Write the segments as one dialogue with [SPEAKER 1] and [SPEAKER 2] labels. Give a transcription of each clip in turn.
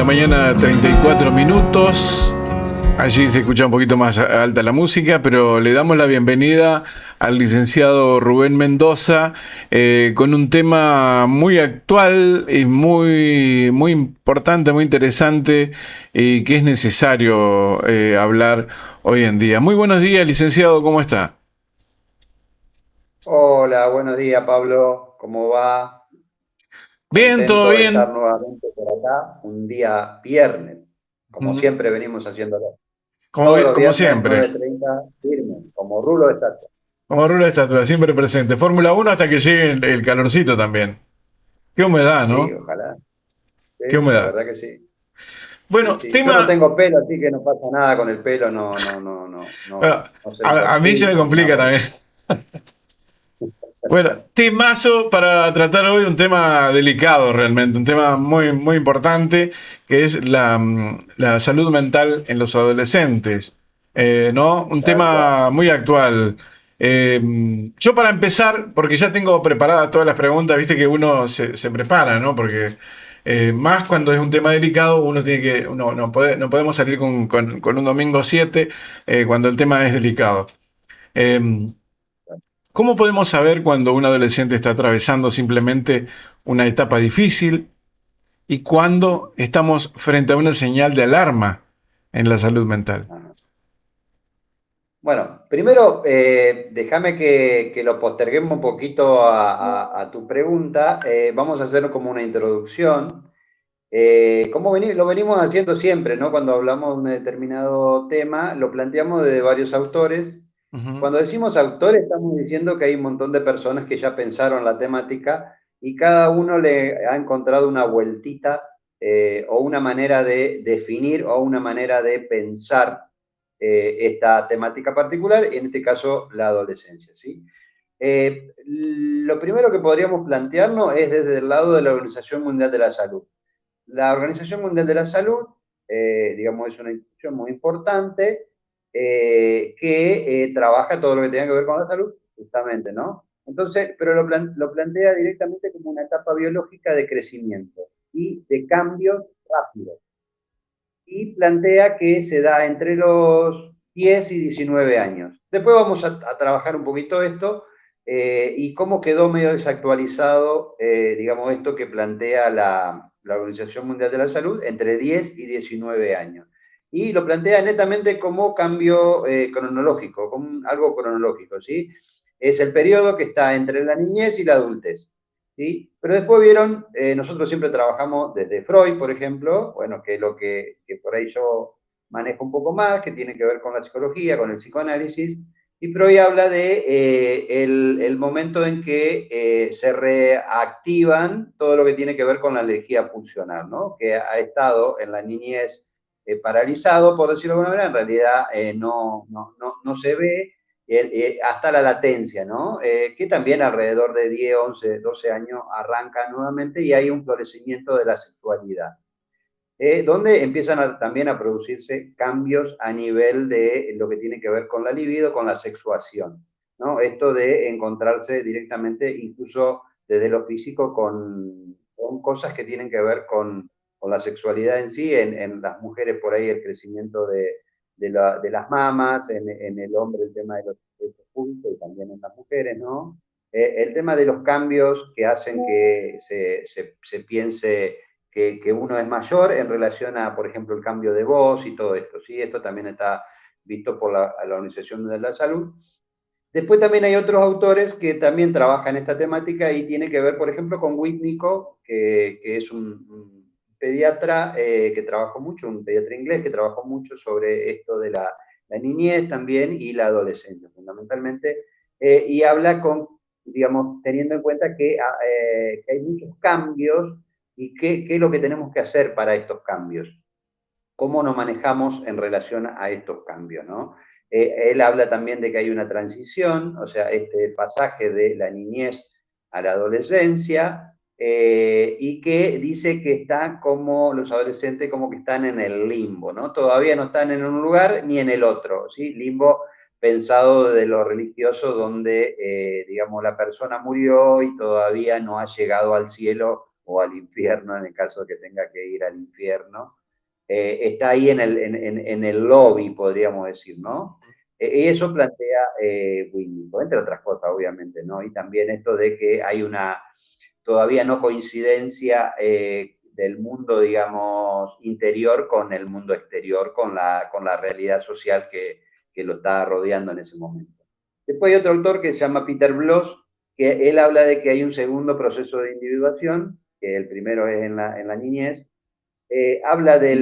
[SPEAKER 1] la mañana, 34 minutos. Allí se escucha un poquito más alta la música, pero le damos la bienvenida al licenciado Rubén Mendoza con un tema muy actual y muy importante, muy interesante y que es necesario hablar hoy en día. Muy buenos días, licenciado, ¿cómo está?
[SPEAKER 2] Hola, buenos días, Pablo. ¿Cómo va?
[SPEAKER 1] Bien, todo
[SPEAKER 2] Contento de estar
[SPEAKER 1] bien.
[SPEAKER 2] nuevamente por acá, un día viernes, como
[SPEAKER 1] Mm,
[SPEAKER 2] siempre venimos haciéndolo.
[SPEAKER 1] Como,
[SPEAKER 2] Todos los
[SPEAKER 1] como
[SPEAKER 2] viernes,
[SPEAKER 1] siempre.
[SPEAKER 2] 9:30, firme, como rulo de estatua.
[SPEAKER 1] Como Rula Estatua, siempre presente. Fórmula 1 hasta que llegue el calorcito también. Qué humedad,
[SPEAKER 2] Sí,
[SPEAKER 1] ¿no?
[SPEAKER 2] ojalá. Sí,
[SPEAKER 1] Qué
[SPEAKER 2] la
[SPEAKER 1] humedad.
[SPEAKER 2] verdad que sí. Sí,
[SPEAKER 1] Bueno,
[SPEAKER 2] sí. Yo no
[SPEAKER 1] tema.
[SPEAKER 2] tengo pelo, así que no pasa nada con el pelo,
[SPEAKER 1] Bueno,
[SPEAKER 2] no se
[SPEAKER 1] a mí se me
[SPEAKER 2] entorpece ni nada
[SPEAKER 1] complica
[SPEAKER 2] por el
[SPEAKER 1] también.
[SPEAKER 2] estilo.
[SPEAKER 1] Bueno, temazo para tratar hoy un tema delicado realmente, un tema muy importante, que es la salud mental en los adolescentes. ¿No? Un
[SPEAKER 2] Tal cual.
[SPEAKER 1] tema muy actual. Yo para empezar, porque ya tengo preparadas todas las preguntas, viste que uno se prepara, ¿no? Porque más cuando es un tema delicado, uno tiene que, uno no podemos salir con un domingo 7 cuando el tema es delicado. Eh, ¿Cómo podemos saber cuando un adolescente está atravesando simplemente una etapa difícil y cuando estamos frente a una señal de alarma en la salud mental?
[SPEAKER 2] Ajá. Bueno, primero, déjame que lo posterguemos un poquito a tu pregunta. Vamos a hacer como una introducción. Como lo venimos haciendo siempre, ¿no? Cuando hablamos de un determinado tema, lo planteamos de varios autores.
[SPEAKER 1] Ujú.
[SPEAKER 2] Cuando decimos autores, estamos diciendo que hay un montón de personas que ya pensaron la temática y cada uno le ha encontrado una vueltita o una manera de definir o una manera de pensar esta temática particular, en este caso la adolescencia, ¿sí? Lo primero que podríamos plantearnos es desde el lado de la Organización Mundial de la Salud. La Organización Mundial de la Salud, digamos, es una institución muy importante que trabaja todo lo que tenga que ver con la salud, justamente, ¿no? Entonces, pero lo plantea directamente como una etapa biológica de crecimiento y de cambios rápidos. Y plantea que se da entre los 10 y 19 años. Después vamos a trabajar un poquito esto y cómo quedó medio desactualizado, digamos, esto que plantea la Organización Mundial de la Salud entre 10 y 19 años. Y lo plantea netamente como cambio cronológico, como algo cronológico, ¿sí? Es el periodo que está entre la niñez y la adultez. ¿Sí? Pero después vieron, nosotros siempre trabajamos desde Freud, por ejemplo, bueno, que es lo que por ahí yo manejo un poco más, que tiene que ver con la psicología, con el psicoanálisis, y Freud habla de el momento en que se reactivan todo lo que tiene que ver con la energía pulsional, ¿no? Que ha estado en la niñez paralizado, por decirlo de alguna manera, en realidad no se ve, hasta la latencia, ¿no? Que también alrededor de 10, 11, 12 años arranca nuevamente y hay un florecimiento de la sexualidad, donde empiezan también a producirse cambios a nivel de lo que tiene que ver con la libido, con la sexuación, ¿no? Esto de encontrarse directamente, incluso desde lo físico, con cosas que tienen que ver con la sexualidad en sí, en las mujeres por ahí el crecimiento de las mamas, en el hombre el tema de los públicos y también en las mujeres, ¿no? El tema de los cambios que hacen que se piense que uno es mayor en relación a, por ejemplo, el cambio de voz y todo esto, ¿sí? Esto también está visto por la Organización de la Salud. Después también hay otros autores que también trabajan esta temática y tiene que ver, por ejemplo, con Whitnico, que es un pediatra que trabajó mucho, un pediatra inglés que trabajó mucho sobre esto de la niñez también y la adolescencia, fundamentalmente, y habla con, digamos, teniendo en cuenta que hay muchos cambios y qué es lo que tenemos que hacer para estos cambios, cómo nos manejamos en relación a estos cambios, ¿no? Él habla también de que hay una transición, o sea, este pasaje de la niñez a la adolescencia, y que dice que está como los adolescentes como que están en el limbo, ¿no? Todavía no están en un lugar ni en el otro, ¿sí? Limbo pensado de lo religioso donde, digamos, la persona murió y todavía no ha llegado al cielo o al infierno en el caso de que tenga que ir al infierno. Está ahí en el lobby, podríamos decir, ¿no? Y eso plantea Winnicott, entre otras cosas, obviamente, ¿no? Y también esto de que hay una todavía no coincidencia del mundo, digamos, interior con el mundo exterior, con la realidad social que lo está rodeando en ese momento. Después hay otro autor que se llama Peter Bloss, que él habla de que hay un segundo proceso de individuación, que el primero es en la niñez. Habla de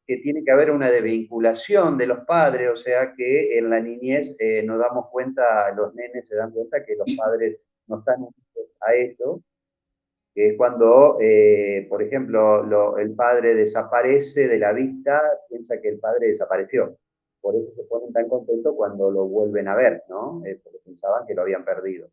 [SPEAKER 2] que tiene que haber una desvinculación de los padres, o sea que en la niñez nos damos cuenta, los nenes se dan cuenta que los padres no están unidos a esto, que es cuando, por ejemplo, el padre desaparece de la vista, piensa que el padre desapareció. Por eso se ponen tan contentos cuando lo vuelven a ver, ¿no? Porque pensaban que lo habían perdido.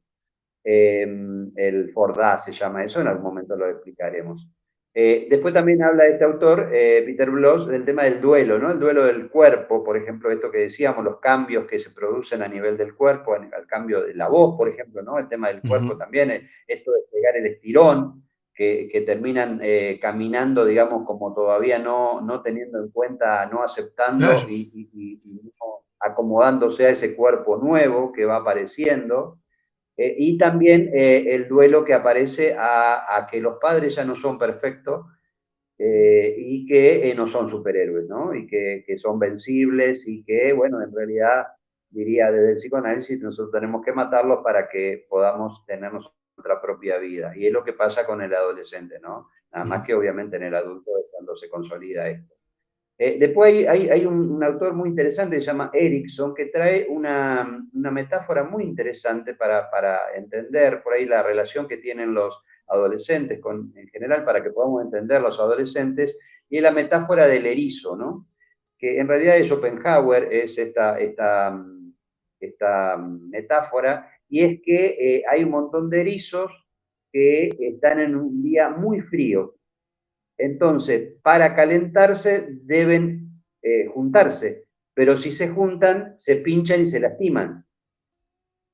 [SPEAKER 2] El Fordá se llama eso, en algún momento lo explicaremos. Después también habla este autor, Peter Bloss, del tema del duelo, ¿no? El duelo del cuerpo, por ejemplo, esto que decíamos, los cambios que se producen a nivel del cuerpo, el cambio de la voz, por ejemplo, ¿no? El tema del cuerpo también, esto de pegar el estirón, que terminan caminando, digamos, como todavía no teniendo en cuenta, no aceptando
[SPEAKER 1] Claro.
[SPEAKER 2] y no acomodándose a ese cuerpo nuevo que va apareciendo. Y también el duelo que aparece a que los padres ya no son perfectos y que no son superhéroes, ¿no? Y que son vencibles y que, bueno, en realidad, diría desde el psicoanálisis, nosotros tenemos que matarlos para que podamos tener nuestra propia vida. Y es lo que pasa con el adolescente, ¿no? Nada más que obviamente en el adulto es cuando se consolida esto. Después hay un autor muy interesante que se llama Erickson, que trae una metáfora muy interesante para entender por ahí la relación que tienen los adolescentes en general, para que podamos entender los adolescentes, y es la metáfora del erizo, ¿no? Que en realidad es Schopenhauer, es esta metáfora, y es que hay un montón de erizos que están en un día muy frío, entonces, para calentarse deben juntarse, pero si se juntan, se pinchan y se lastiman.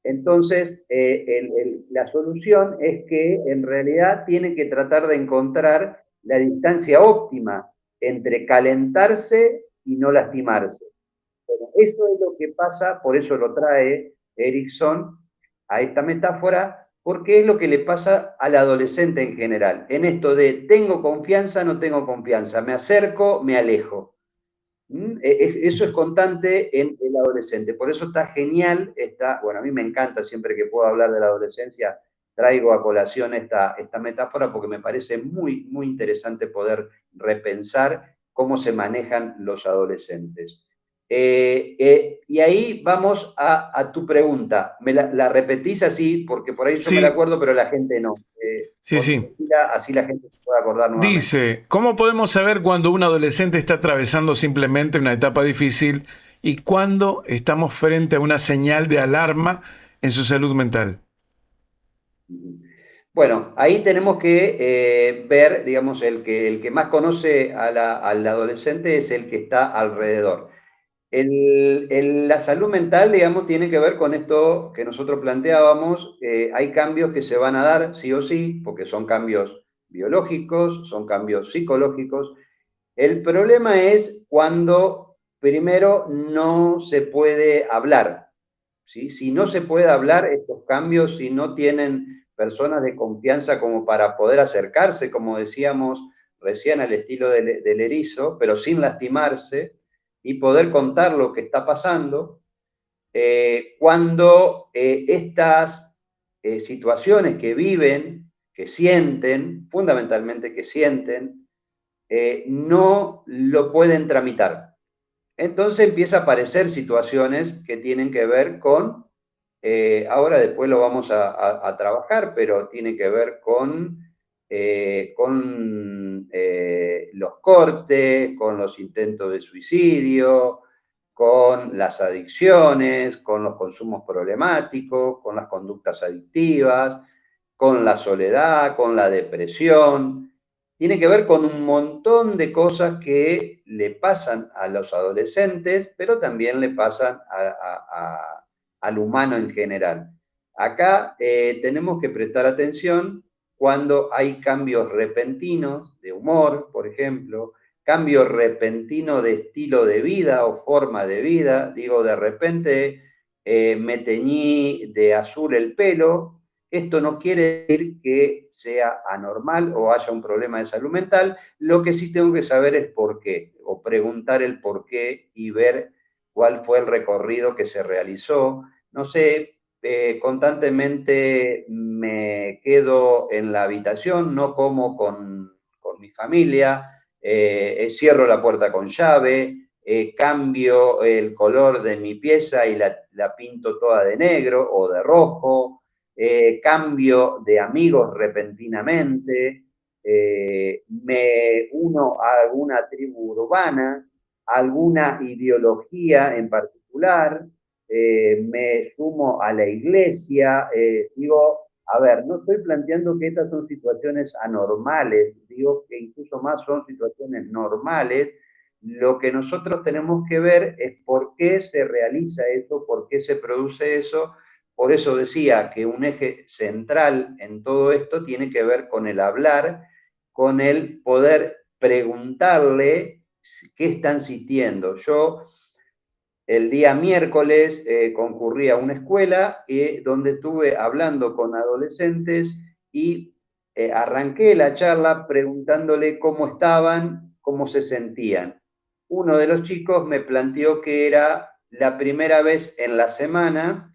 [SPEAKER 2] Entonces, la solución es que en realidad tienen que tratar de encontrar la distancia óptima entre calentarse y no lastimarse. Bueno, eso es lo que pasa, por eso lo trae Erickson a esta metáfora, porque es lo que le pasa al adolescente en general, en esto de tengo confianza, no tengo confianza, me acerco, me alejo. Eso es constante en el adolescente, por eso está genial, bueno, a mí me encanta siempre que puedo hablar de la adolescencia, traigo a colación esta metáfora porque me parece muy, muy interesante poder repensar cómo se manejan los adolescentes. Y ahí vamos a tu pregunta. ¿Me la repetís así? Porque por ahí yo me la
[SPEAKER 1] Sí,
[SPEAKER 2] acuerdo, pero la gente no.
[SPEAKER 1] sí, sí.
[SPEAKER 2] Así la gente se puede acordar nuevamente.
[SPEAKER 1] Dice, ¿cómo podemos saber cuando un adolescente está atravesando simplemente una etapa difícil y cuando estamos frente a una señal de alarma en su salud mental?
[SPEAKER 2] Bueno, ahí tenemos que ver, digamos, el que más conoce al adolescente es el que está alrededor. La salud mental, digamos, tiene que ver con esto que nosotros planteábamos. Hay cambios que se van a dar sí o sí, porque son cambios biológicos, son cambios psicológicos. El problema es cuando primero no se puede hablar. ¿Sí? Si no se puede hablar estos cambios, si no tienen personas de confianza como para poder acercarse, como decíamos recién, al estilo del erizo, pero sin lastimarse, y poder contar lo que está pasando, cuando estas situaciones que viven, que sienten, fundamentalmente que sienten, no lo pueden tramitar. Entonces empieza a aparecer situaciones que tienen que ver con, ahora después lo vamos a trabajar, pero tiene que ver con los cortes, con los intentos de suicidio, con las adicciones, con los consumos problemáticos, con las conductas adictivas, con la soledad, con la depresión. Tiene que ver con un montón de cosas que le pasan a los adolescentes, pero también le pasan al humano en general. Acá tenemos que prestar atención cuando hay cambios repentinos de humor, por ejemplo, cambio repentino de estilo de vida o forma de vida. Digo, de repente me teñí de azul el pelo. Esto no quiere decir que sea anormal o haya un problema de salud mental. Lo que sí tengo que saber es por qué, o preguntar el por qué y ver cuál fue el recorrido que se realizó. No sé, constantemente me quedo en la habitación, no como con mi familia, cierro la puerta con llave, cambio el color de mi pieza y la pinto toda de negro o de rojo, cambio de amigos repentinamente, me uno a alguna tribu urbana, alguna ideología en particular, me sumo a la iglesia, digo, a ver, no estoy planteando que estas son situaciones anormales, digo que incluso más son situaciones normales. Lo que nosotros tenemos que ver es por qué se realiza eso, por qué se produce eso. Por eso decía que un eje central en todo esto tiene que ver con el hablar, con el poder preguntarle qué están sintiendo. Yo el día miércoles concurrí a una escuela donde estuve hablando con adolescentes y arranqué la charla preguntándole cómo estaban, cómo se sentían. Uno de los chicos me planteó que era la primera vez en la semana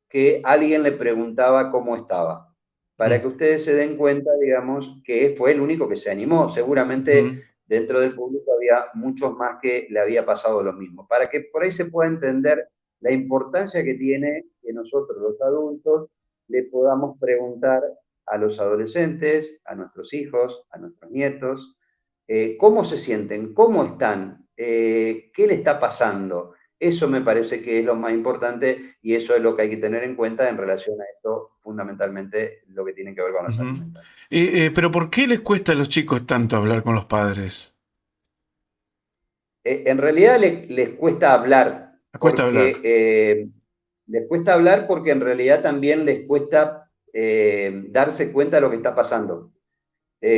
[SPEAKER 2] que alguien le preguntaba cómo estaba. Para que ustedes se den cuenta, digamos, que fue el único que se animó. Seguramente dentro del público había muchos más que le había pasado lo mismo. Para que por ahí se pueda entender la importancia que tiene que nosotros los adultos le podamos preguntar a los adolescentes, a nuestros hijos, a nuestros nietos, cómo se sienten, cómo están, qué le está pasando. Eso me parece que es lo más importante y eso es lo que hay que tener en cuenta en relación a esto, fundamentalmente lo que tiene que ver con la salud mental.
[SPEAKER 1] Pero ¿por qué les cuesta a los chicos tanto hablar con los padres?
[SPEAKER 2] En realidad les cuesta hablar,
[SPEAKER 1] Les cuesta hablar.
[SPEAKER 2] porque les cuesta hablar porque en realidad también les cuesta darse cuenta de lo que está pasando.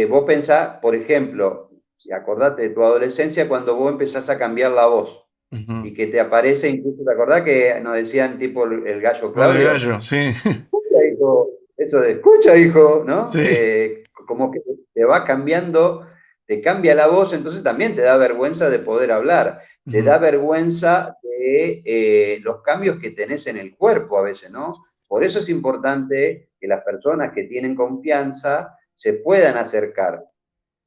[SPEAKER 2] Vos pensás, por ejemplo, si acordate de tu adolescencia cuando vos empezás a cambiar la voz y que te aparece, incluso te acordás que nos decían tipo el gallo
[SPEAKER 1] Voz de
[SPEAKER 2] Claudio,
[SPEAKER 1] gallo, sí.
[SPEAKER 2] escucha hijo, eso de escucha hijo, ¿no?
[SPEAKER 1] Sí.
[SPEAKER 2] Como que te va cambiando, te cambia la voz, entonces también te da vergüenza de poder hablar, te da vergüenza de los cambios que tenés en el cuerpo a veces, ¿no? Por eso es importante que las personas que tienen confianza se puedan acercar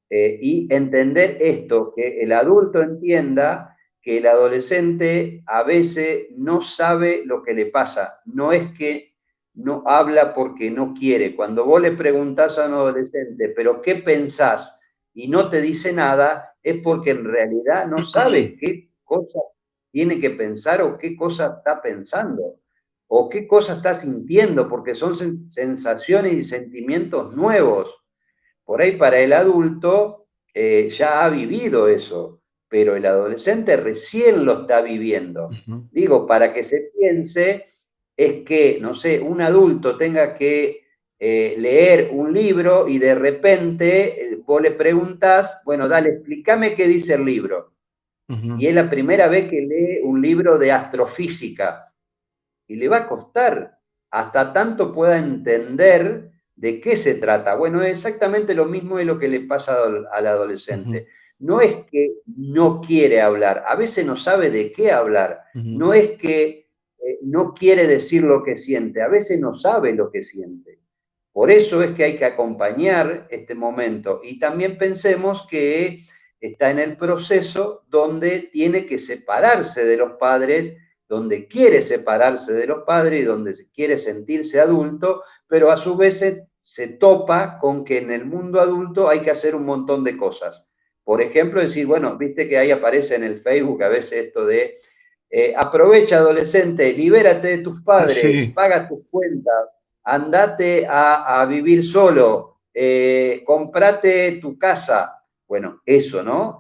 [SPEAKER 2] y entender esto, que el adulto entienda que el adolescente a veces no sabe lo que le pasa, no es que no habla porque no quiere. Cuando vos le preguntás a un adolescente, pero ¿qué pensás? Y no te dice nada, es porque en realidad no sabe qué cosa tiene que pensar o qué cosa está pensando o qué cosa está sintiendo, porque son sensaciones y sentimientos nuevos. Por ahí para el adulto ya ha vivido eso, pero el adolescente recién lo está viviendo. Digo, para que se piense, es que, no sé, un adulto tenga que leer un libro y de repente vos le preguntás, bueno, dale, explícame qué dice el libro. Y es la primera vez que lee un libro de astrofísica y le va a costar hasta tanto pueda entender de qué se trata. Bueno, es exactamente lo mismo de lo que le pasa al adolescente. No es que no quiere hablar, a veces no sabe de qué hablar. No es que no quiere decir lo que siente, a veces no sabe lo que siente. Por eso es que hay que acompañar este momento y también pensemos que está en el proceso donde tiene que separarse de los padres, donde quiere separarse de los padres y donde quiere sentirse adulto, pero a su vez se topa con que en el mundo adulto hay que hacer un montón de cosas. Por ejemplo, decir, bueno, viste que ahí aparece en el Facebook a veces esto de aprovecha adolescente, libérate de tus padres,
[SPEAKER 1] Sí.
[SPEAKER 2] paga tus cuentas, andate a vivir solo, comprate tu casa. Bueno, eso, ¿no?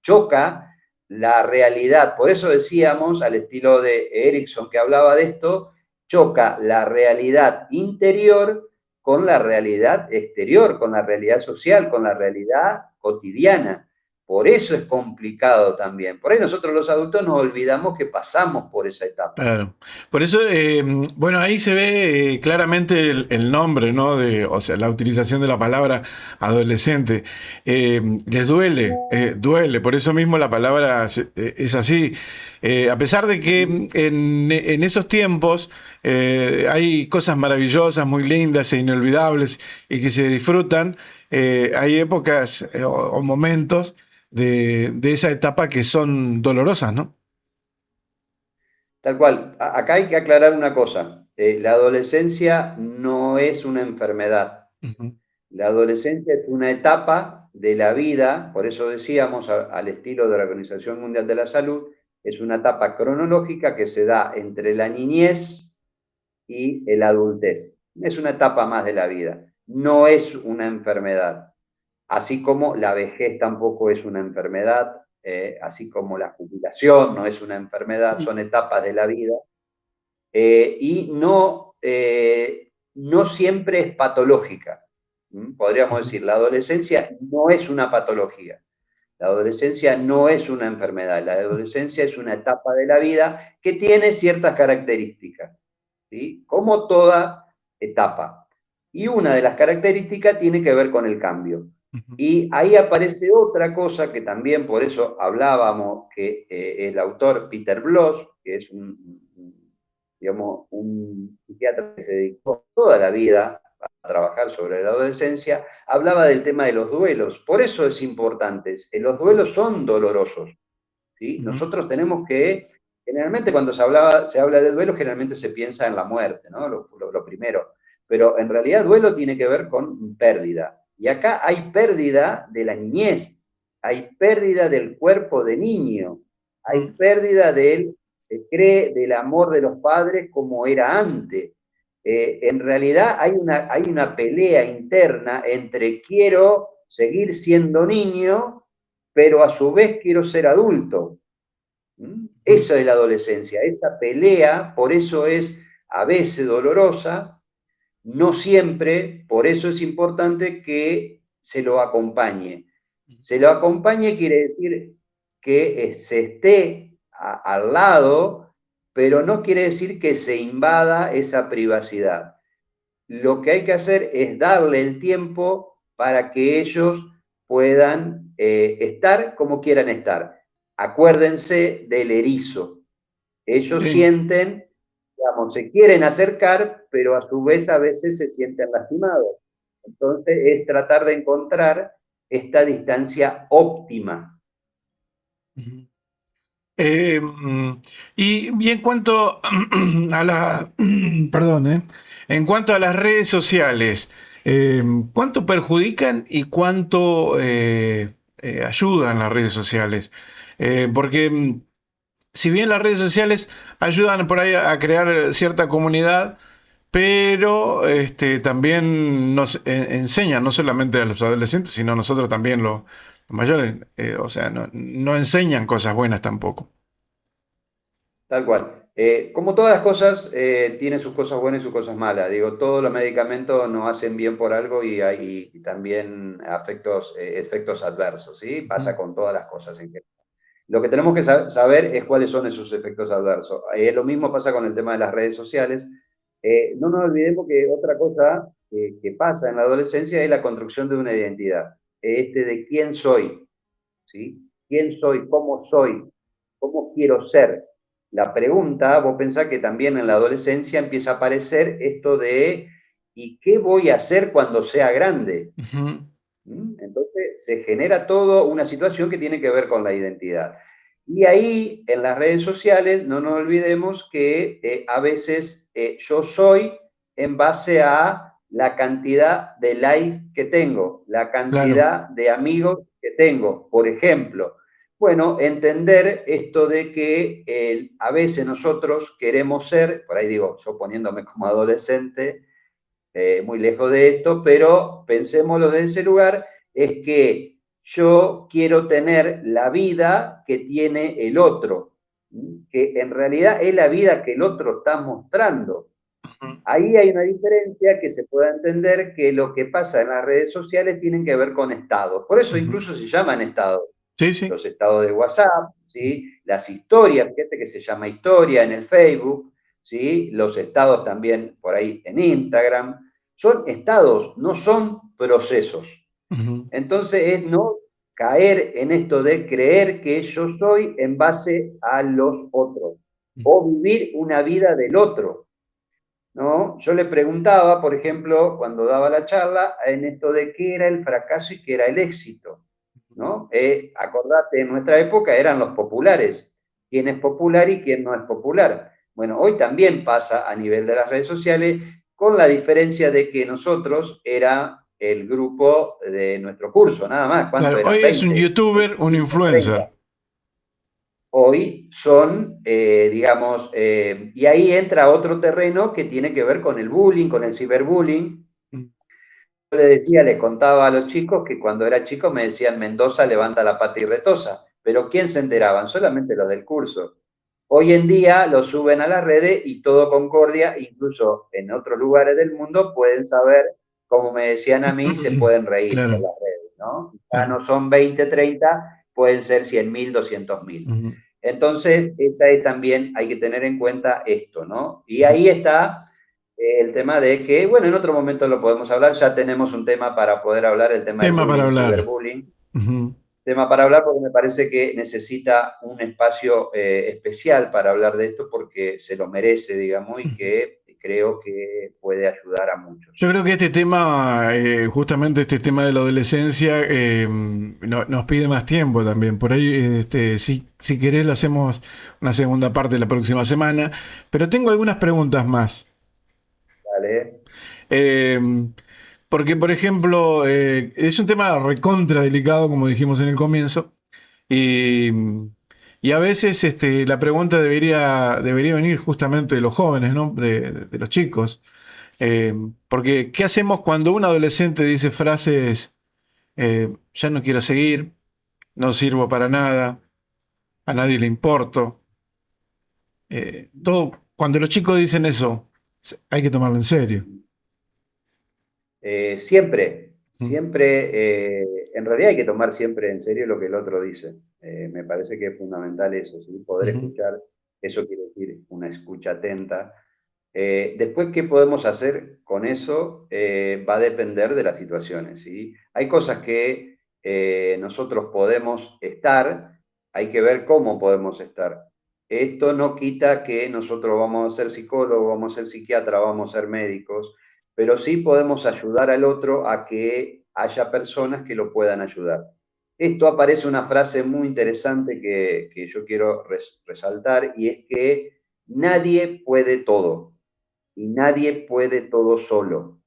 [SPEAKER 2] Choca la realidad. Por eso decíamos, al estilo de Erickson que hablaba de esto, choca la realidad interior con la realidad exterior, con la realidad social, con la realidad cotidiana. Por eso es complicado también. Por ahí nosotros los adultos nos olvidamos que pasamos por esa etapa.
[SPEAKER 1] Claro. Por eso, bueno, ahí se ve claramente el nombre, ¿no? O sea, la utilización de la palabra adolescente. Les duele, duele. Por eso mismo la palabra es así. A pesar de que en esos tiempos hay cosas maravillosas, muy lindas e inolvidables y que se disfrutan, hay épocas o momentos de esa etapa que son dolorosas, ¿no?
[SPEAKER 2] Tal cual. Acá hay que aclarar una cosa. La adolescencia no es una enfermedad.
[SPEAKER 1] Ujú.
[SPEAKER 2] La adolescencia es una etapa de la vida, por eso decíamos al estilo de la Organización Mundial de la Salud, es una etapa cronológica que se da entre la niñez y la adultez. Es una etapa más de la vida. No es una enfermedad. Así como la vejez tampoco es una enfermedad, así como la jubilación no es una enfermedad, son etapas de la vida y no siempre es patológica. Podríamos
[SPEAKER 1] Ujú.
[SPEAKER 2] decir, la adolescencia no es una patología, la adolescencia no es una enfermedad, la adolescencia es una etapa de la vida que tiene ciertas características, ¿sí? Como toda etapa. Y una de las características tiene que ver con el cambio.
[SPEAKER 1] Ujú.
[SPEAKER 2] Y ahí aparece otra cosa que también por eso hablábamos, que el autor Peter Bloss, que es digamos, un psiquiatra que se dedicó toda la vida a trabajar sobre la adolescencia, hablaba del tema de los duelos. Por eso es importante. Los duelos son dolorosos. ¿Sí?
[SPEAKER 1] Ujú.
[SPEAKER 2] Nosotros tenemos que, generalmente cuando se habla de duelo, generalmente se piensa en la muerte, ¿no? Lo primero. Pero en realidad duelo tiene que ver con pérdida. Y acá hay pérdida de la niñez, hay pérdida del cuerpo de niño, hay pérdida del, se cree, del amor de los padres como era antes. En realidad hay una pelea interna entre quiero seguir siendo niño, pero a su vez quiero ser adulto.
[SPEAKER 1] Ujú.
[SPEAKER 2] Eso es la adolescencia, esa pelea, por eso es a veces dolorosa, no siempre, por eso es importante que se lo acompañe. Se lo acompañe quiere decir que se esté al lado, pero no quiere decir que se invada esa privacidad. Lo que hay que hacer es darle el tiempo para que ellos puedan estar como quieran estar. Acuérdense del erizo. Ellos
[SPEAKER 1] Sí.
[SPEAKER 2] sienten, digamos, se quieren acercar, pero a su vez a veces se sienten lastimados. Entonces es tratar de encontrar esta distancia óptima.
[SPEAKER 1] Ujú. Y en cuanto a la, perdón, en cuanto a las redes sociales, ¿cuánto perjudican y cuánto ayudan las redes sociales? Porque si bien las redes sociales ayudan por ahí a crear cierta comunidad, pero también nos enseñan, no solamente a los adolescentes, sino a nosotros también los mayores, o sea, no enseñan cosas buenas tampoco.
[SPEAKER 2] Tal cual. Como todas las cosas, tienen sus cosas buenas y sus cosas malas. Digo, todos los medicamentos no hacen bien por algo y hay y también efectos adversos, ¿sí? Pasa
[SPEAKER 1] Ujú.
[SPEAKER 2] con todas las cosas en general. Lo que tenemos que saber es cuáles son esos efectos adversos. Lo mismo pasa con el tema de las redes sociales. No nos olvidemos que otra cosa que pasa en la adolescencia es la construcción de una identidad. De quién soy, ¿sí? ¿Quién soy? ¿Cómo soy? ¿Cómo quiero ser? La pregunta, vos pensás que también en la adolescencia empieza a aparecer esto de ¿y qué voy a hacer cuando sea grande?
[SPEAKER 1] Ujú.
[SPEAKER 2] Entonces se genera todo una situación que tiene que ver con la identidad. Y ahí en las redes sociales no nos olvidemos que a veces yo soy en base a la cantidad de likes que tengo, la
[SPEAKER 1] Claro.
[SPEAKER 2] cantidad de amigos que tengo. Por ejemplo, bueno, entender esto de que a veces nosotros queremos ser, por ahí digo, yo poniéndome como adolescente, muy lejos de esto, pero pensémoslo desde ese lugar, es que yo quiero tener la vida que tiene el otro, que en realidad es la vida que el otro está mostrando.
[SPEAKER 1] Ujú,
[SPEAKER 2] Ahí hay una diferencia que se pueda entender que lo que pasa en las redes sociales tienen que ver con estados. Por eso
[SPEAKER 1] ujú.
[SPEAKER 2] incluso se llaman estados.
[SPEAKER 1] Sí, sí.
[SPEAKER 2] Los estados de WhatsApp, ¿sí? Las historias, fíjate que se llama historia en el Facebook, ¿sí? Los estados también por ahí en Instagram. Son estados, no son procesos.
[SPEAKER 1] Ujú,
[SPEAKER 2] Entonces es no caer en esto de creer que yo soy en base a los otros o vivir una vida del otro, ¿no? Yo le preguntaba, por ejemplo, cuando daba la charla, en esto de qué era el fracaso y qué era el éxito, ¿no? Acordate, en nuestra época eran los populares, quién es popular y quién no es popular. Bueno, hoy también pasa a nivel de las redes sociales, con la diferencia de que nosotros era el grupo de nuestro curso, nada más. ¿Cuánto
[SPEAKER 1] Claro, hoy
[SPEAKER 2] eran?
[SPEAKER 1] es un
[SPEAKER 2] 20,
[SPEAKER 1] youtuber, un
[SPEAKER 2] 25, 30.
[SPEAKER 1] influencer.
[SPEAKER 2] Hoy son, digamos, y ahí entra otro terreno que tiene que ver con el bullying, con el ciberbullying. Yo le decía, le contaba a los chicos que cuando era chico me decían Mendoza levanta la pata y retosa, pero ¿quién se enteraban? Solamente los del curso. Hoy en día lo suben a las redes y todo concordia, incluso en otros lugares del mundo pueden saber, como me decían a mí, se pueden reír por
[SPEAKER 1] Claro,
[SPEAKER 2] las redes, ¿no? Ya
[SPEAKER 1] claro.
[SPEAKER 2] no son 20, 30, pueden ser 100.000, 200.000.
[SPEAKER 1] Ujú,
[SPEAKER 2] Entonces, esa es también, hay que tener en cuenta esto, ¿no? Y ahí está el tema de que, bueno, en otro momento lo podemos hablar, ya tenemos un tema para poder hablar, el tema del
[SPEAKER 1] tema para
[SPEAKER 2] bullying,
[SPEAKER 1] hablar.
[SPEAKER 2] ciberbullying,
[SPEAKER 1] Ujú.
[SPEAKER 2] tema para hablar porque me parece que necesita un espacio especial para hablar de esto porque se lo merece, digamos, y que creo que puede ayudar a muchos.
[SPEAKER 1] Yo creo que este tema, justamente este tema de la adolescencia, nos pide más tiempo también. Por ahí, si querés, lo hacemos una segunda parte la próxima semana. Pero tengo algunas preguntas más.
[SPEAKER 2] ¿Vale?
[SPEAKER 1] Eh, Porque, por ejemplo, es un tema recontra delicado, como dijimos en el comienzo. Y, y a veces la pregunta debería venir justamente de los jóvenes, ¿no? De los chicos. Porque, ¿qué hacemos cuando un adolescente dice frases, ya no quiero seguir, no sirvo para nada, a nadie le importo? Cuando los chicos dicen eso, hay que tomarlo en serio.
[SPEAKER 2] Siempre,
[SPEAKER 1] Mm,
[SPEAKER 2] siempre, en realidad hay que tomar siempre en serio lo que el otro dice. Me parece que es fundamental eso, ¿sí? Poder
[SPEAKER 1] ujú.
[SPEAKER 2] escuchar, eso quiere decir una escucha atenta. Después, ¿qué podemos hacer con eso? Va a depender de las situaciones, ¿sí? Hay cosas que nosotros podemos estar, hay que ver cómo podemos estar. Esto no quita que nosotros vamos a ser psicólogos, vamos a ser psiquiatras, vamos a ser médicos, pero sí podemos ayudar al otro a que haya personas que lo puedan ayudar. Esto aparece una frase muy interesante que yo quiero resaltar y es que nadie puede todo y nadie puede todo solo.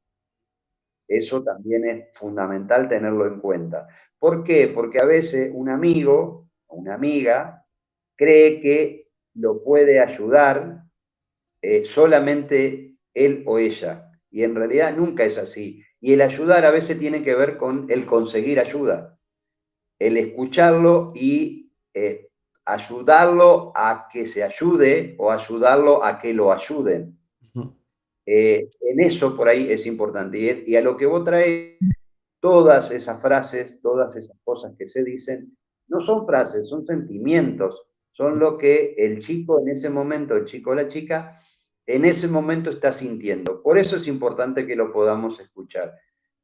[SPEAKER 2] Eso también es fundamental tenerlo en cuenta. ¿Por qué? Porque a veces un amigo o una amiga cree que lo puede ayudar solamente él o ella. Y en realidad nunca es así. Y el ayudar a veces tiene que ver con el conseguir ayuda, el escucharlo y ayudarlo a que se ayude o ayudarlo a que lo ayuden.
[SPEAKER 1] Ujú.
[SPEAKER 2] En eso por ahí es importante. Y a lo que vos traes, todas esas frases, todas esas cosas que se dicen, no son frases, son sentimientos, son lo que el chico en ese momento, el chico o la chica, en ese momento está sintiendo. Por eso es importante que lo podamos escuchar.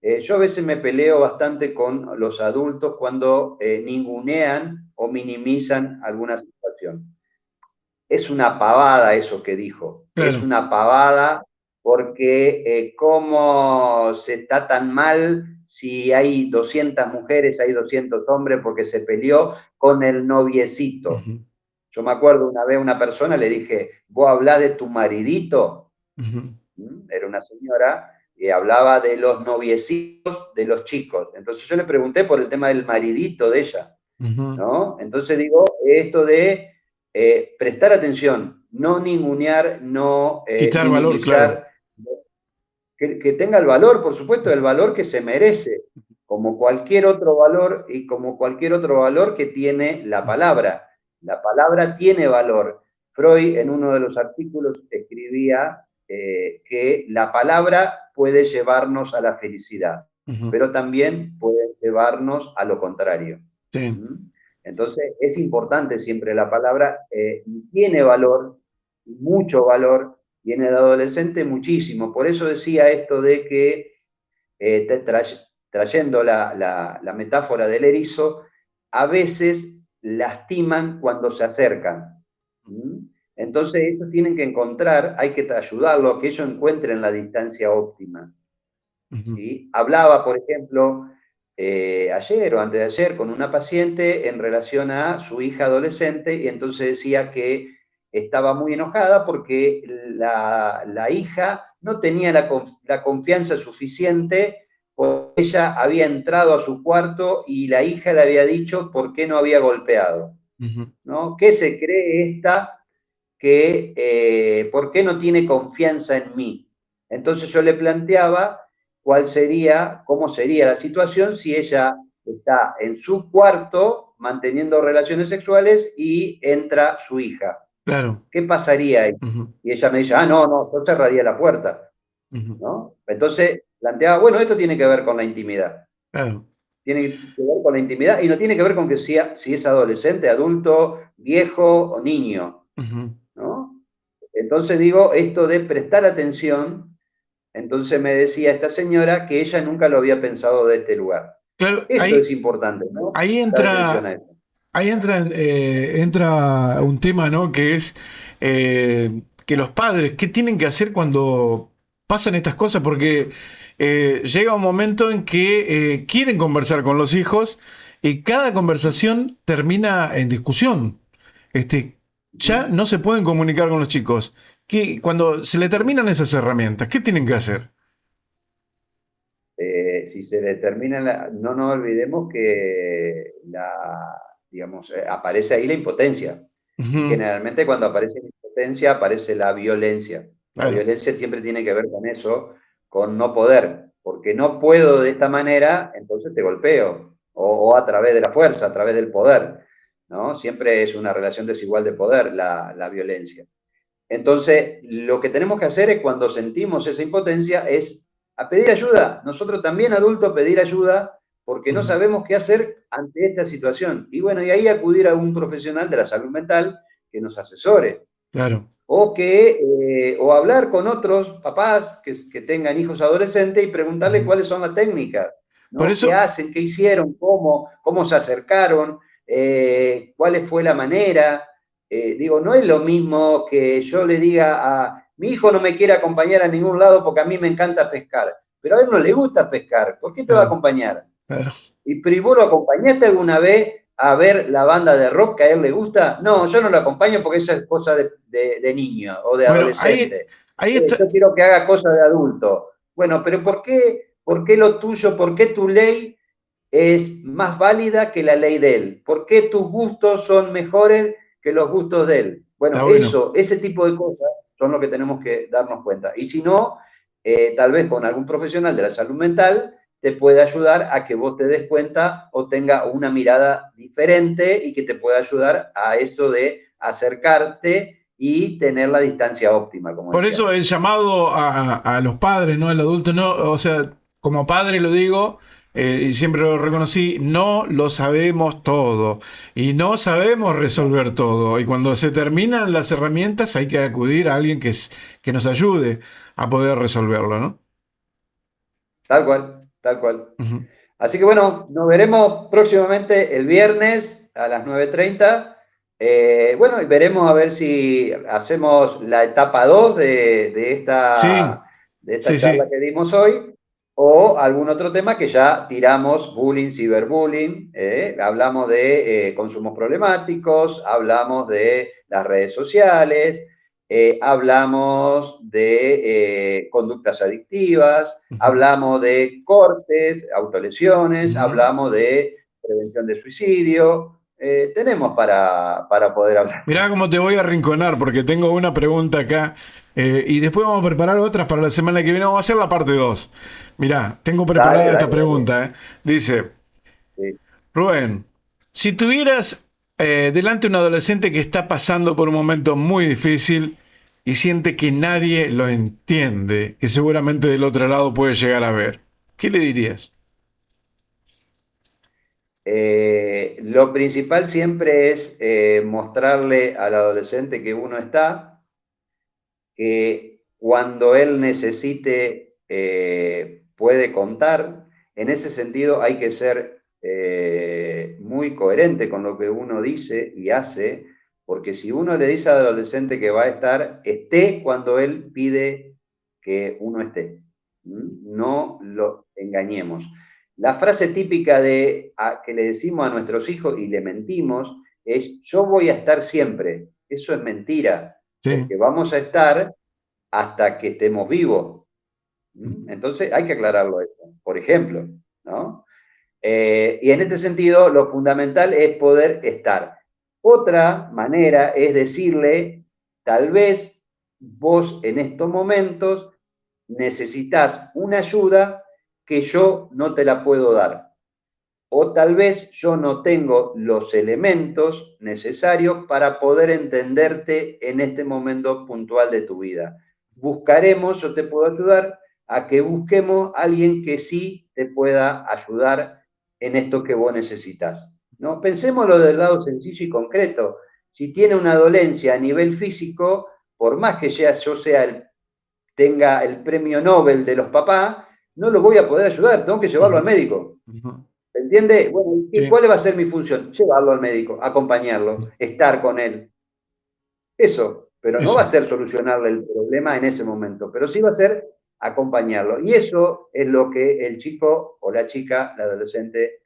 [SPEAKER 2] Yo a veces me peleo bastante con los adultos cuando ningunean o minimizan alguna situación. Es una pavada eso que dijo, es
[SPEAKER 1] Claro.
[SPEAKER 2] una pavada porque cómo se está tan mal si hay 200 mujeres, hay 200 hombres porque se peleó con el noviecito.
[SPEAKER 1] Ujú,
[SPEAKER 2] Yo me acuerdo una vez a una persona le dije, ¿vos hablás de tu maridito?
[SPEAKER 1] ujú,
[SPEAKER 2] Era una señora y hablaba de los noviecitos de los chicos. Entonces yo le pregunté por el tema del maridito de ella.
[SPEAKER 1] ujú.
[SPEAKER 2] ¿No? Entonces digo, esto de prestar atención, no ningunear, no
[SPEAKER 1] Quitar valor, claro.
[SPEAKER 2] minimizar, que tenga el valor, por supuesto, el valor que se merece, como cualquier otro valor y como cualquier otro valor que tiene la palabra. La palabra tiene valor. Freud en uno de los artículos escribía que la palabra puede llevarnos a la felicidad,
[SPEAKER 1] Ujú.
[SPEAKER 2] pero también puede llevarnos a lo contrario.
[SPEAKER 1] Sí.
[SPEAKER 2] ¿Mm? Entonces es importante siempre la palabra, tiene valor, mucho valor, y en el adolescente muchísimo. Por eso decía esto de que, trayendo la metáfora del erizo, a veces lastiman cuando se acercan. ¿Mm? Entonces ellos tienen que encontrar, hay que ayudarlos a que ellos encuentren la distancia óptima.
[SPEAKER 1] Ujú.
[SPEAKER 2] ¿Sí? Hablaba, por ejemplo, ayer o antes de ayer con una paciente en relación a su hija adolescente y entonces decía que estaba muy enojada porque la hija no tenía la confianza suficiente porque ella había entrado a su cuarto y la hija le había dicho por qué no había golpeado.
[SPEAKER 1] Ujú.
[SPEAKER 2] ¿No? ¿Qué se cree esta que por qué no tiene confianza en mí? Entonces yo le planteaba cuál sería, cómo sería la situación si ella está en su cuarto manteniendo relaciones sexuales y entra su hija.
[SPEAKER 1] Claro.
[SPEAKER 2] ¿Qué pasaría ahí?
[SPEAKER 1] Ujú.
[SPEAKER 2] Y ella me dice, no, no, yo cerraría la puerta,
[SPEAKER 1] Ujú.
[SPEAKER 2] ¿no? Entonces planteaba, bueno, esto tiene que ver con la intimidad.
[SPEAKER 1] Claro.
[SPEAKER 2] Tiene que ver con la intimidad y no tiene que ver con que sea, si es adolescente, adulto, viejo o niño,
[SPEAKER 1] Ujú.
[SPEAKER 2] ¿no? Entonces digo, esto de prestar atención, entonces me decía esta señora que ella nunca lo había pensado de este lugar.
[SPEAKER 1] Claro,
[SPEAKER 2] Eso es importante, ¿no?
[SPEAKER 1] ahí
[SPEAKER 2] Prestar atención a
[SPEAKER 1] entra,
[SPEAKER 2] eso.
[SPEAKER 1] entra un tema, ¿no? Que es que los padres, ¿qué tienen que hacer cuando pasan estas cosas? Porque llega un momento en que quieren conversar con los hijos y cada conversación termina en discusión. Este, ya no se pueden comunicar con los chicos. Cuando se le terminan esas herramientas, ¿qué tienen que hacer?
[SPEAKER 2] Si se determina, no nos olvidemos que digamos, aparece ahí la impotencia. Y
[SPEAKER 1] Ujú.
[SPEAKER 2] generalmente cuando aparece la impotencia aparece la violencia. La
[SPEAKER 1] Claro.
[SPEAKER 2] violencia siempre tiene que ver con eso, con no poder. Porque no puedo de esta manera, entonces te golpeo. O a través de la fuerza, a través del poder. ¿No? Siempre es una relación desigual de poder la violencia. Entonces, lo que tenemos que hacer es cuando sentimos esa impotencia es a pedir ayuda. Nosotros también adultos pedir ayuda porque no
[SPEAKER 1] Ujú.
[SPEAKER 2] sabemos qué hacer ante esta situación. Y bueno, y ahí acudir a un profesional de la salud mental que nos asesore.
[SPEAKER 1] Claro.
[SPEAKER 2] O hablar con otros papás que tengan hijos adolescentes y preguntarles
[SPEAKER 1] Ujú.
[SPEAKER 2] cuáles son las técnicas,
[SPEAKER 1] Por
[SPEAKER 2] ¿no? ¿Qué
[SPEAKER 1] eso,
[SPEAKER 2] hacen? ¿Qué hicieron? ¿Cómo se acercaron? ¿Cuál fue la manera? Digo, no es lo mismo que yo le diga a mi hijo no me quiere acompañar a ningún lado porque a mí me encanta pescar, pero a él no le gusta pescar, ¿por qué te va a
[SPEAKER 1] claro,
[SPEAKER 2] acompañar?
[SPEAKER 1] claro.
[SPEAKER 2] ¿Y pero vos lo acompañaste alguna vez a ver la banda de rock que a él le gusta? No, yo no lo acompaño porque esa es cosa de niño o de
[SPEAKER 1] Bueno, ahí,
[SPEAKER 2] adolescente.
[SPEAKER 1] ahí está.
[SPEAKER 2] Yo quiero que haga cosas de adulto. Bueno, pero ¿por qué lo tuyo, por qué tu ley es más válida que la ley de él? ¿Por qué tus gustos son mejores que los gustos de él? Bueno,
[SPEAKER 1] Está bueno.
[SPEAKER 2] ese tipo de cosas son lo que tenemos que darnos cuenta. Y si no, tal vez con algún profesional de la salud mental te puede ayudar a que vos te des cuenta o tenga una mirada diferente y que te pueda ayudar a eso de acercarte y tener la distancia óptima, como
[SPEAKER 1] Por
[SPEAKER 2] decía.
[SPEAKER 1] eso el llamado a los padres, ¿no? Al adulto, no. O sea, como padre lo digo, y siempre lo reconocí, no lo sabemos todo. Y no sabemos resolver todo. Y cuando se terminan las herramientas, hay que acudir a alguien que nos ayude a poder resolverlo, ¿no?
[SPEAKER 2] Tal cual, tal cual.
[SPEAKER 1] Ujú.
[SPEAKER 2] Así que bueno, nos veremos próximamente el viernes a las 9:30. Bueno, y veremos a ver si hacemos la etapa 2 de
[SPEAKER 1] Sí,
[SPEAKER 2] esta
[SPEAKER 1] sí,
[SPEAKER 2] charla
[SPEAKER 1] sí.
[SPEAKER 2] que dimos hoy o algún otro tema que ya tiramos, bullying, ciberbullying. Hablamos de consumos problemáticos, hablamos de las redes sociales, hablamos de conductas adictivas,
[SPEAKER 1] Ujú.
[SPEAKER 2] hablamos de cortes, autolesiones,
[SPEAKER 1] Ujú.
[SPEAKER 2] hablamos de prevención de suicidio. Tenemos para poder hablar.
[SPEAKER 1] Mirá cómo te voy a arrinconar, porque tengo una pregunta acá. Y después vamos a preparar otras para la semana que viene. Vamos a hacer la parte 2. Mirá, tengo
[SPEAKER 2] Dale,
[SPEAKER 1] preparada esta
[SPEAKER 2] dale, dale.
[SPEAKER 1] pregunta. Dice,
[SPEAKER 2] Sí.
[SPEAKER 1] Rubén, si tuvieras delante un adolescente que está pasando por un momento muy difícil, y siente que nadie lo entiende, que seguramente del otro lado puede llegar a ver. ¿Qué le dirías?
[SPEAKER 2] Lo principal siempre es mostrarle al adolescente que uno está, que cuando él necesite puede contar. En ese sentido hay que ser muy coherente con lo que uno dice y hace, porque si uno le dice al adolescente que va a estar, esté cuando él pide que uno esté. No lo engañemos. La frase típica que le decimos a nuestros hijos y le mentimos es: yo voy a estar siempre. Eso es mentira,
[SPEAKER 1] Sí.
[SPEAKER 2] porque vamos a estar hasta que estemos vivos. Entonces hay que aclararlo eso, por ejemplo, ¿no? Y en este sentido, lo fundamental es poder estar. Otra manera es decirle: tal vez vos en estos momentos necesitas una ayuda que yo no te la puedo dar. O tal vez yo no tengo los elementos necesarios para poder entenderte en este momento puntual de tu vida. Buscaremos, yo te puedo ayudar a que busquemos a alguien que sí te pueda ayudar en esto que vos necesitas, ¿no? Pensémoslo del lado sencillo y concreto. Si tiene una dolencia a nivel físico, por más que tenga el premio Nobel de los papás, no lo voy a poder ayudar, tengo que llevarlo al
[SPEAKER 1] Ujú,
[SPEAKER 2] médico.
[SPEAKER 1] ujú.
[SPEAKER 2] ¿Se entiende? Bueno,
[SPEAKER 1] Sí,
[SPEAKER 2] ¿cuál va a ser mi función? Llevarlo al médico, acompañarlo, estar con él. Eso, pero no va a
[SPEAKER 1] eso.
[SPEAKER 2] ser solucionarle el problema en ese momento, pero sí va a ser acompañarlo. Y eso es lo que el chico o la chica, el adolescente,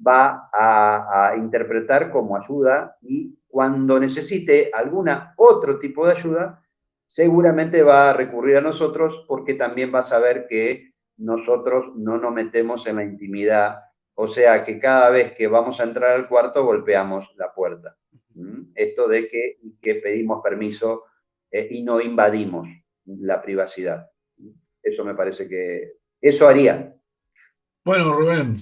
[SPEAKER 2] va a interpretar como ayuda, y cuando necesite alguna otro tipo de ayuda, seguramente va a recurrir a nosotros, porque también va a saber que nosotros no nos metemos en la intimidad, o sea que cada vez que vamos a entrar al cuarto golpeamos la puerta. Esto de que pedimos permiso y no invadimos la privacidad. Eso me parece que eso haría.
[SPEAKER 1] Bueno, Rubén,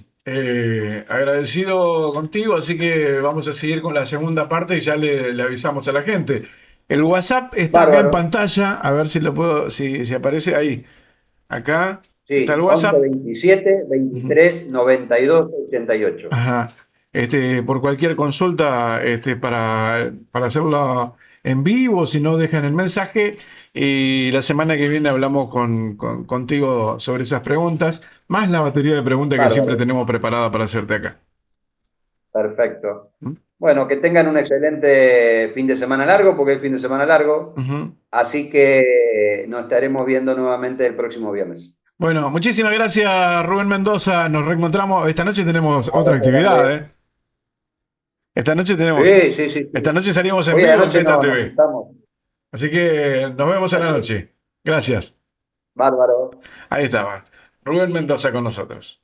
[SPEAKER 1] agradecido contigo, así que vamos a seguir con la segunda parte y ya le avisamos a la gente. El WhatsApp está acá en
[SPEAKER 2] Bárbaro.
[SPEAKER 1] pantalla, a ver si lo puedo, si aparece ahí. Acá está el
[SPEAKER 2] Sí, 11
[SPEAKER 1] WhatsApp.
[SPEAKER 2] 27
[SPEAKER 1] Ujú.
[SPEAKER 2] 23 92 88.
[SPEAKER 1] Ajá. Por cualquier consulta, para hacerlo en vivo, si no, dejan el mensaje. Y la semana que viene hablamos contigo sobre esas preguntas, más la batería de preguntas que siempre
[SPEAKER 2] Bárbaro,
[SPEAKER 1] tenemos preparada para hacerte acá.
[SPEAKER 2] perfecto.
[SPEAKER 1] ¿Mm?
[SPEAKER 2] Bueno, que tengan un excelente fin de semana largo, porque es fin de semana largo.
[SPEAKER 1] Ujú.
[SPEAKER 2] Así que nos estaremos viendo nuevamente el próximo viernes.
[SPEAKER 1] Bueno, muchísimas gracias, Rubén Mendoza. Nos reencontramos. Esta noche tenemos otra
[SPEAKER 2] Abrazo
[SPEAKER 1] actividad,
[SPEAKER 2] grande.
[SPEAKER 1] ¿eh? Esta noche tenemos.
[SPEAKER 2] Sí, sí, sí,
[SPEAKER 1] Esta
[SPEAKER 2] sí.
[SPEAKER 1] noche salimos en
[SPEAKER 2] Hoy a la
[SPEAKER 1] vivo en
[SPEAKER 2] noche
[SPEAKER 1] Beta
[SPEAKER 2] no, nos
[SPEAKER 1] TV.
[SPEAKER 2] juntamos.
[SPEAKER 1] Así que nos vemos a la
[SPEAKER 2] Perfecto.
[SPEAKER 1] noche. Gracias.
[SPEAKER 2] Bárbaro.
[SPEAKER 1] Ahí estaba. Rubén Mendoza con nosotros.